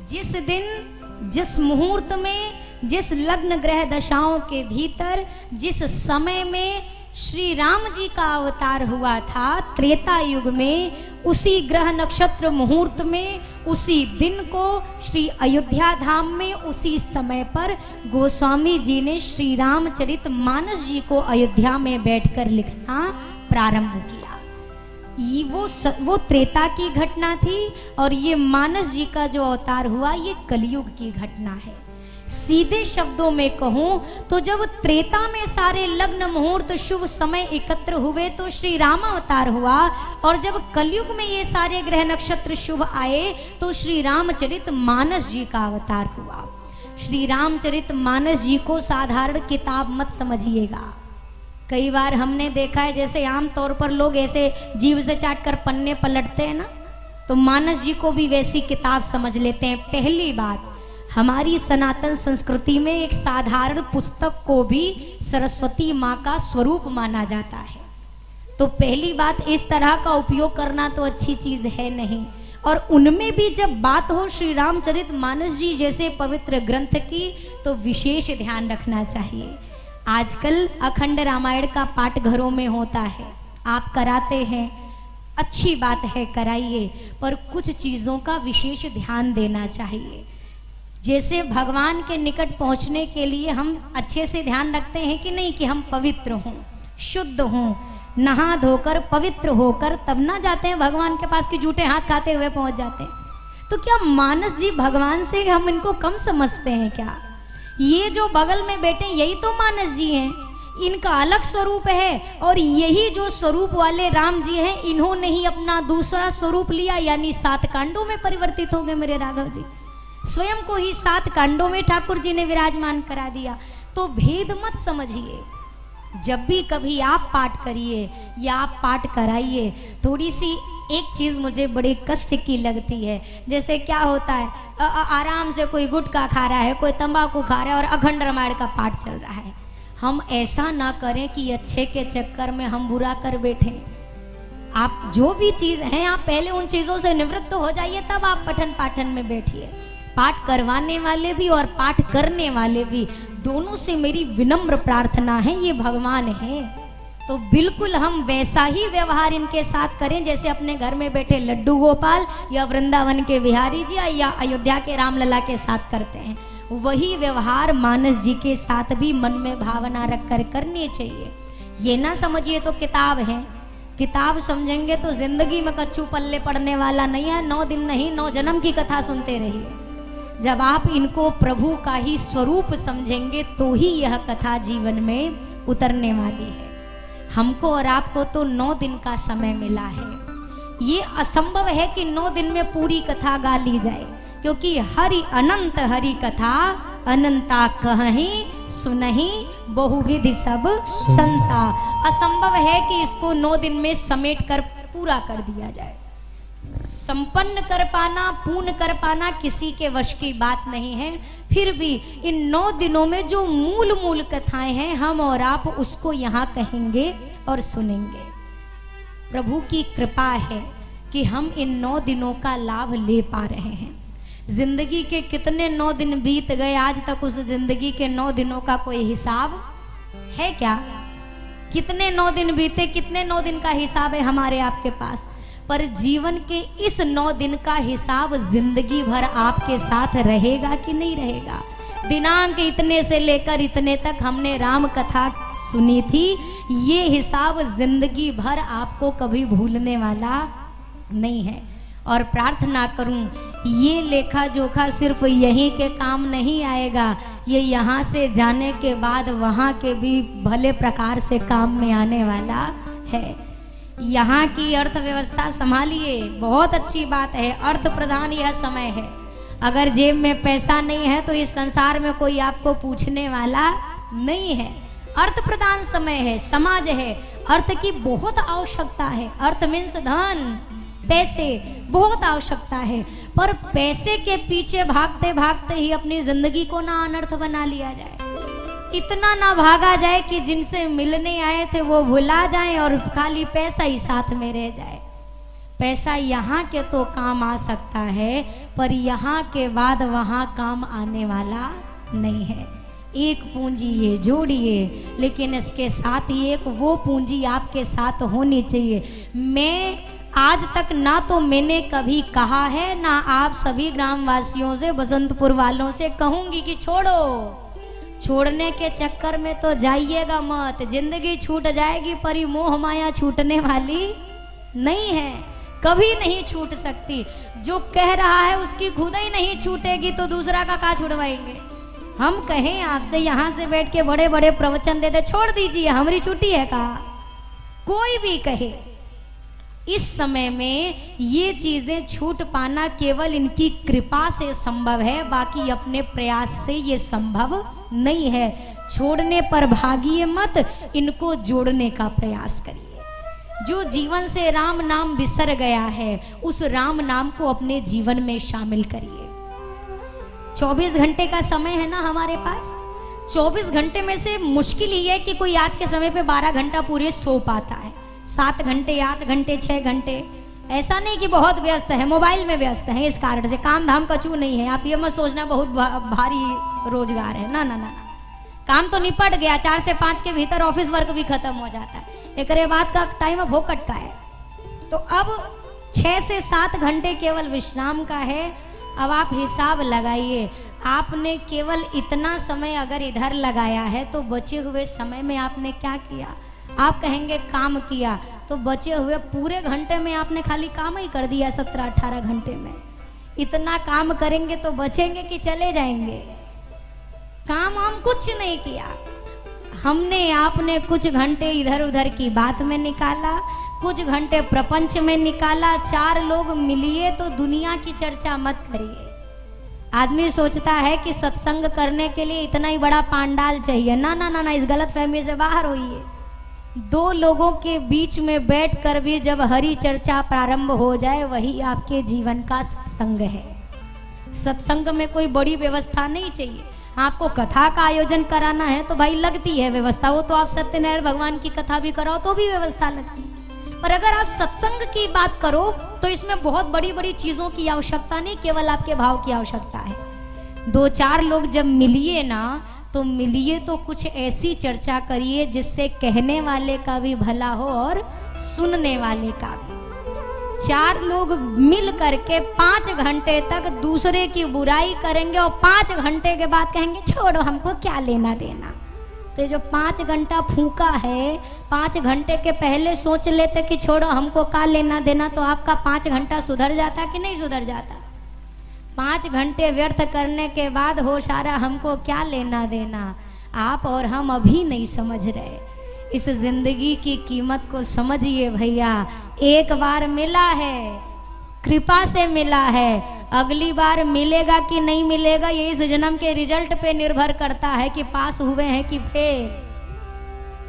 जिस दिन, जिस मुहूर्त में, जिस लग्न ग्रह दशाओं के भीतर, जिस समय में श्री राम जी का अवतार हुआ था त्रेता युग में, उसी ग्रह नक्षत्र मुहूर्त में, उसी दिन को श्री अयोध्या धाम में उसी समय पर गोस्वामी जी ने श्री रामचरित मानस जी को अयोध्या में बैठकर लिखना प्रारंभ किया। ये वो त्रेता की घटना थी और ये मानस जी का जो अवतार हुआ ये कलयुग की घटना है। सीधे शब्दों में कहूं तो जब त्रेता में सारे लग्न मुहूर्त शुभ समय एकत्र हुए तो श्री राम अवतार हुआ, और जब कलयुग में ये सारे ग्रह नक्षत्र शुभ आए तो श्री रामचरित मानस जी का अवतार हुआ। श्री रामचरित मानस जी को साधारण किताब मत समझिएगा। कई बार हमने देखा है जैसे आम तौर पर लोग ऐसे जीभ से चाट कर पन्ने पलटते हैं ना, तो मानस जी को भी वैसी किताब समझ लेते हैं। पहली बात, हमारी सनातन संस्कृति में एक साधारण पुस्तक को भी सरस्वती माँ का स्वरूप माना जाता है। तो पहली बात, इस तरह का उपयोग करना तो अच्छी चीज है नहीं, और उनमें भी जब बात हो श्री रामचरित मानस जी जैसे पवित्र ग्रंथ की तो विशेष ध्यान रखना चाहिए। आजकल अखंड रामायण का पाठ घरों में होता है, आप कराते हैं, अच्छी बात है, कराइए, पर कुछ चीजों का विशेष ध्यान देना चाहिए। जैसे भगवान के निकट पहुंचने के लिए हम अच्छे से ध्यान रखते हैं कि नहीं कि हम पवित्र हों, शुद्ध हों, नहा धोकर पवित्र होकर तब ना जाते हैं भगवान के पास कि जूठे हाथ खाते हुए पहुंच जाते हैं। तो क्या मानस जी भगवान से हम इनको कम समझते हैं क्या? ये जो बगल में बैठे यही तो मानस जी हैं, इनका अलग स्वरूप है, और यही जो स्वरूप वाले राम जी हैं इन्होंने ही अपना दूसरा स्वरूप लिया, यानी 7 कांडों में परिवर्तित हो गए मेरे राघव जी। स्वयं को ही 7 कांडों में ठाकुर जी ने विराजमान करा दिया। तो भेद मत समझिए, जब भी कभी आप पाठ करिए या आप पाठ कराइए, थोड़ी सी एक चीज मुझे बड़े कष्ट की लगती है। जैसे क्या होता है, आराम से कोई गुटखा खा रहा है, कोई तंबाकू खा रहा है और अखंड रामायण का पाठ चल रहा है। हम ऐसा ना करें कि अच्छे के चक्कर में हम बुरा कर बैठे। आप जो भी चीज है आप पहले उन चीजों से निवृत्त हो जाइए, तब आप पठन पाठन में बैठिए। पाठ करवाने वाले भी और पाठ करने वाले भी, दोनों से मेरी विनम्र प्रार्थना है, ये भगवान है तो बिल्कुल हम वैसा ही व्यवहार इनके साथ करें जैसे अपने घर में बैठे लड्डू गोपाल या वृंदावन के बिहारी जी या अयोध्या के रामलला के साथ करते हैं। वही व्यवहार मानस जी के साथ भी मन में भावना रखकर करनी चाहिए। ये ना समझिए तो किताब है, किताब समझेंगे तो जिंदगी में कच्चू पल्ले पड़ने वाला नहीं है। 9 दिन नहीं 9 जन्म की कथा सुनते रहिए। जब आप इनको प्रभु का ही स्वरूप समझेंगे तो ही यह कथा जीवन में उतरने वाली है। हमको और आपको तो 9 दिन का समय मिला है। ये असंभव है कि 9 दिन में पूरी कथा गा ली जाए, क्योंकि हरि अनंत हरि कथा अनंता कहीं सुनहि बहुविधि सब संता। असंभव है कि इसको 9 दिन में समेट कर पूरा कर दिया जाए। संपन्न कर पाना, पूर्ण कर पाना किसी के वश की बात नहीं है। फिर भी इन 9 दिनों में जो मूल कथाएं हैं हम और आप उसको यहाँ कहेंगे और सुनेंगे। प्रभु की कृपा है कि हम इन 9 दिनों का लाभ ले पा रहे हैं। जिंदगी के कितने 9 दिन बीत गए, आज तक उस जिंदगी के 9 दिनों का कोई हिसाब है क्या? कितने 9 दिन बीते, कितने 9 दिन का हिसाब है हमारे आपके पास? पर जीवन के इस 9 दिन का हिसाब जिंदगी भर आपके साथ रहेगा कि नहीं रहेगा? दिनांक इतने से लेकर इतने तक हमने राम कथा सुनी थी, ये हिसाब जिंदगी भर आपको कभी भूलने वाला नहीं है। और प्रार्थना करूं, ये लेखा जोखा सिर्फ यहीं के काम नहीं आएगा, ये यहाँ से जाने के बाद वहाँ के भी भले प्रकार से काम में आने वाला है। यहाँ की अर्थव्यवस्था संभालिए, बहुत अच्छी बात है। अर्थ प्रधान यह समय है। अगर जेब में पैसा नहीं है तो इस संसार में कोई आपको पूछने वाला नहीं है। अर्थ प्रधान समय है, समाज है, अर्थ की बहुत आवश्यकता है। अर्थ मीन्स धन, पैसे, बहुत आवश्यकता है। पर पैसे के पीछे भागते भागते ही अपनी जिंदगी को ना अनर्थ बना लिया जाए। इतना ना भागा जाए कि जिनसे मिलने आए थे वो भुला जाएं और खाली पैसा ही साथ में रह जाए। पैसा यहाँ के तो काम आ सकता है, पर यहाँ के बाद वहाँ काम आने वाला नहीं है। एक पूंजी ये जोड़िए, लेकिन इसके साथ ही एक वो पूंजी आपके साथ होनी चाहिए। मैं आज तक ना तो मैंने कभी कहा है, ना आप सभी ग्रामवासियों से, बसंतपुर वालों से कहूंगी कि छोड़ो। छोड़ने के चक्कर में तो जाइएगा मत, जिंदगी छूट जाएगी, पर ये मोह माया छूटने वाली नहीं है, कभी नहीं छूट सकती। जो कह रहा है उसकी खुद ही नहीं छूटेगी तो दूसरा का छुड़वाएंगे। हम कहें आपसे यहाँ से बैठ के बड़े बड़े प्रवचन दे दे, छोड़ दीजिए हमारी छुट्टी है का, कोई भी कहे। इस समय में ये चीजें छूट पाना केवल इनकी कृपा से संभव है, बाकी अपने प्रयास से ये संभव नहीं है। छोड़ने पर भागिए मत, इनको जोड़ने का प्रयास करिए। जो जीवन से राम नाम बिसर गया है, उस राम नाम को अपने जीवन में शामिल करिए। 24 घंटे का समय है ना हमारे पास। 24 घंटे में से मुश्किल ही है कि कोई आज के समय पे 12 घंटा पूरे सो पाता है। 7 घंटे, 8 घंटे, 6 घंटे, ऐसा नहीं कि बहुत व्यस्त है, मोबाइल में व्यस्त है, इस कारण से काम धाम कछु नहीं है। आप ये मत सोचना बहुत भारी रोजगार है, ना ना ना, काम तो निपट गया। 4 से 5 के भीतर ऑफिस वर्क भी खत्म हो जाता है, एक बाद का टाइम भोकट का है। तो अब 6 से 7 घंटे केवल विश्राम का है। अब आप हिसाब लगाइए, आपने केवल इतना समय अगर इधर लगाया है तो बचे हुए समय में आपने क्या किया? आप कहेंगे काम किया, तो बचे हुए पूरे घंटे में आपने खाली काम ही कर दिया। 17-18 घंटे में इतना काम करेंगे तो बचेंगे कि चले जाएंगे? काम हम कुछ नहीं किया, हमने आपने कुछ घंटे इधर उधर की बात में निकाला, कुछ घंटे प्रपंच में निकाला। 4 लोग मिलिए तो दुनिया की चर्चा मत करिए। आदमी सोचता है कि सत्संग करने के लिए इतना ही बड़ा पांडाल चाहिए। ना ना ना ना, इस गलत फहमी से बाहर होइए। 2 लोगों के बीच में बैठकर भी जब हरि चर्चा प्रारंभ हो जाए, वही आपके जीवन का सत्संग है। सत्संग में कोई बड़ी व्यवस्था नहीं चाहिए। आपको कथा का आयोजन कराना है तो भाई लगती है व्यवस्था, वो तो आप सत्यनारायण भगवान की कथा भी कराओ तो भी व्यवस्था लगती है। पर अगर आप सत्संग की बात करो तो इसमें बहुत बड़ी बड़ी चीजों की आवश्यकता नहीं, केवल आपके भाव की आवश्यकता है। 2-4 लोग जब मिलिए ना, तो मिलिए तो कुछ ऐसी चर्चा करिए जिससे कहने वाले का भी भला हो और सुनने वाले का भी। 4 लोग मिल करके 5 घंटे तक दूसरे की बुराई करेंगे और 5 घंटे के बाद कहेंगे छोड़ो हमको क्या लेना देना। तो जो 5 घंटा फूका है, 5 घंटे के पहले सोच लेते कि छोड़ो हमको क्या लेना देना, तो आपका 5 घंटा सुधर जाता कि नहीं सुधर जाता? 5 घंटे व्यर्थ करने के बाद होश आ रहा हमको क्या लेना देना। आप और हम अभी नहीं समझ रहे। इस जिंदगी की कीमत को समझिए भैया। एक बार मिला है, कृपा से मिला है, अगली बार मिलेगा कि नहीं मिलेगा ये इस जन्म के रिजल्ट पे निर्भर करता है कि पास हुए हैं कि फेल।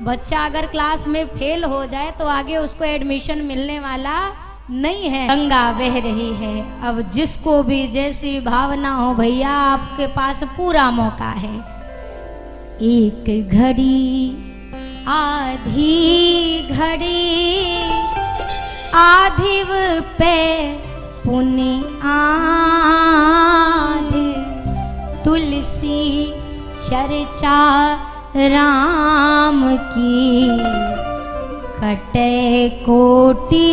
बच्चा अगर क्लास में फेल हो जाए तो आगे उसको एडमिशन मिलने वाला नहीं है। गंगा बह रही है, अब जिसको भी जैसी भावना हो भैया, आपके पास पूरा मौका है। एक घड़ी आधी घड़ी आधिव पे पुनि आधि, तुलसी चर्चा राम की कटे कोटि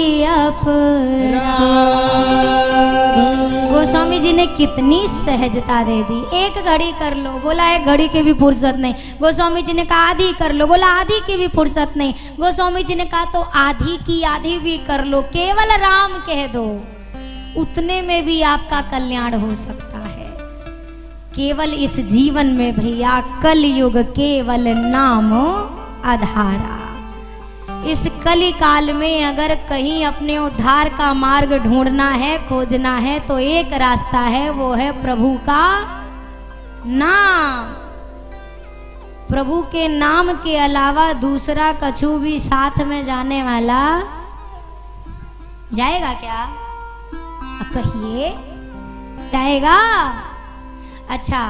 गोस्वामी जी ने कितनी सहजता दे दी। एक घड़ी कर लो, बोला एक घड़ी की भी फुर्सत नहीं। गोस्वामी जी ने कहा आधी कर लो, बोला आधी की भी फुर्सत नहीं। गोस्वामी जी ने कहा तो आधी की आधी भी कर लो, केवल राम कह दो, उतने में भी आपका कल्याण हो सकता है। केवल इस जीवन में भैया कलयुग केवल नाम आधारा। इस कली काल में अगर कहीं अपने उद्धार का मार्ग ढूंढना है, खोजना है, तो एक रास्ता है, वो है प्रभु का नाम। प्रभु के नाम के अलावा दूसरा कछु भी साथ में जाने वाला जाएगा क्या? कहिए जाएगा? अच्छा,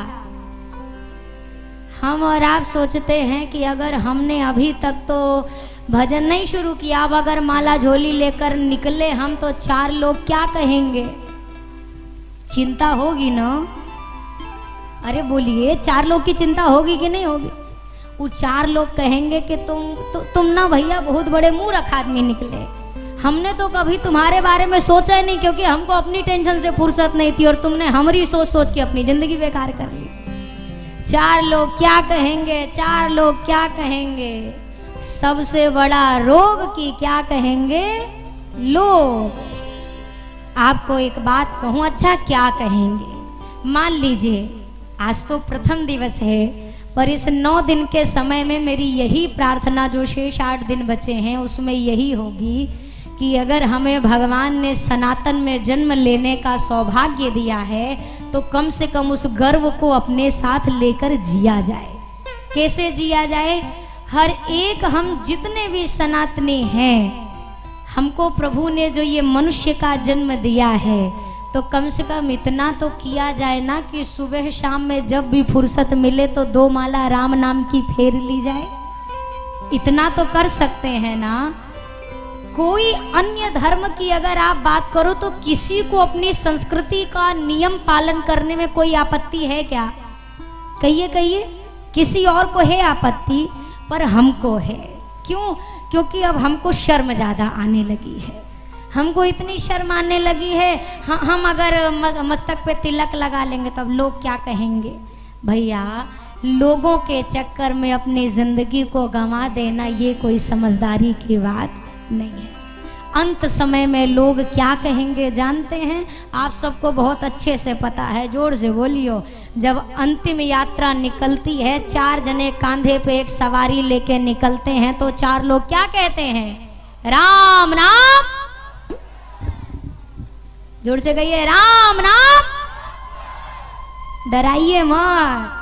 हम और आप सोचते हैं कि अगर हमने अभी तक तो भजन नहीं शुरू किया। अब अगर माला झोली लेकर निकले हम तो 4 लोग क्या कहेंगे? चिंता होगी ना? अरे बोलिए, 4 लोग की चिंता होगी कि नहीं होगी? वो 4 लोग कहेंगे कि तुम ना भैया बहुत बड़े मूर्ख आदमी निकले, हमने तो कभी तुम्हारे बारे में सोचा ही नहीं, क्योंकि हमको अपनी टेंशन से फुर्सत नहीं थी और तुमने हमारी सोच सोच के अपनी जिंदगी बेकार कर ली। 4 लोग क्या कहेंगे? 4 लोग क्या कहेंगे? सबसे बड़ा रोग की क्या कहेंगे लोग? आपको एक बात कहूं, अच्छा क्या कहेंगे? मान लीजिए आज तो प्रथम दिवस है, पर इस 9 दिन के समय में मेरी यही प्रार्थना, जो शेष 8 दिन बचे हैं उसमें यही होगी कि अगर हमें भगवान ने सनातन में जन्म लेने का सौभाग्य दिया है तो कम से कम उस गर्व को अपने साथ लेकर जिया जाए। कैसे जिया जाए? हर एक, हम जितने भी सनातनी हैं, हमको प्रभु ने जो ये मनुष्य का जन्म दिया है तो कम से कम इतना तो किया जाए ना कि सुबह शाम में जब भी फुर्सत मिले तो 2 माला राम नाम की फेर ली जाए। इतना तो कर सकते हैं ना? कोई अन्य धर्म की अगर आप बात करो तो किसी को अपनी संस्कृति का नियम पालन करने में कोई आपत्ति है क्या? कहिए कहिए, किसी और को है आपत्ति, पर हमको है। क्यों? क्योंकि अब हमको शर्म ज्यादा आने लगी है। हमको इतनी शर्म आने लगी है, हम अगर मस्तक पे तिलक लगा लेंगे तब लोग क्या कहेंगे? भैया, लोगों के चक्कर में अपनी जिंदगी को गंवा देना ये कोई समझदारी की बात नहीं है। अंत समय में लोग क्या कहेंगे जानते हैं? आप सबको बहुत अच्छे से पता है, जोर से बोलियो। जब अंतिम यात्रा निकलती है, 4 जने कांधे पे एक सवारी लेके निकलते हैं तो 4 लोग क्या कहते हैं? राम नाम। जोर से कहिए, राम नाम। डराइए मत,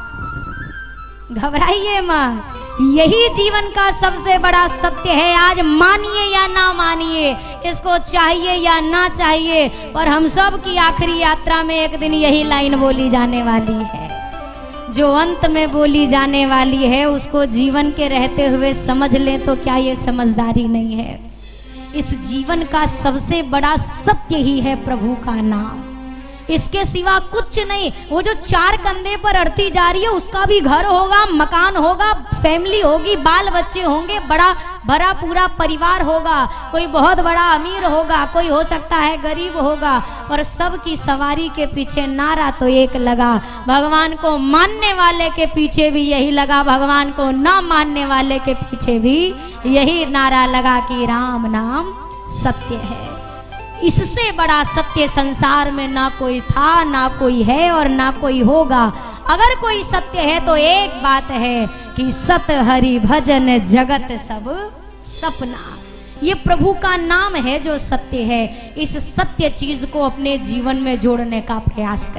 घबराइए मत, यही जीवन का सबसे बड़ा सत्य है। आज मानिए या ना मानिए, इसको चाहिए या ना चाहिए, पर हम सब की आखिरी यात्रा में एक दिन यही लाइन बोली जाने वाली है। जो अंत में बोली जाने वाली है उसको जीवन के रहते हुए समझ लें तो क्या ये समझदारी नहीं है? इस जीवन का सबसे बड़ा सत्य ही है प्रभु का नाम, इसके सिवा कुछ नहीं। वो जो 4 कंधे पर अड़ती जा रही है उसका भी घर होगा, मकान होगा, फैमिली होगी, बाल बच्चे होंगे, बड़ा भरा पूरा परिवार होगा, कोई बहुत बड़ा अमीर होगा, कोई हो सकता है गरीब होगा, पर सबकी सवारी के पीछे नारा तो एक लगा। भगवान को मानने वाले के पीछे भी यही लगा, भगवान को ना मानने वाले के पीछे भी यही नारा लगा कि राम नाम सत्य है। इससे बड़ा सत्य संसार में ना कोई था, ना कोई है और ना कोई होगा। अगर कोई सत्य है तो एक बात है कि सत हरि भजन जगत सब सपना। ये प्रभु का नाम है जो सत्य है। इस सत्य चीज को अपने जीवन में जोड़ने का प्रयास करें।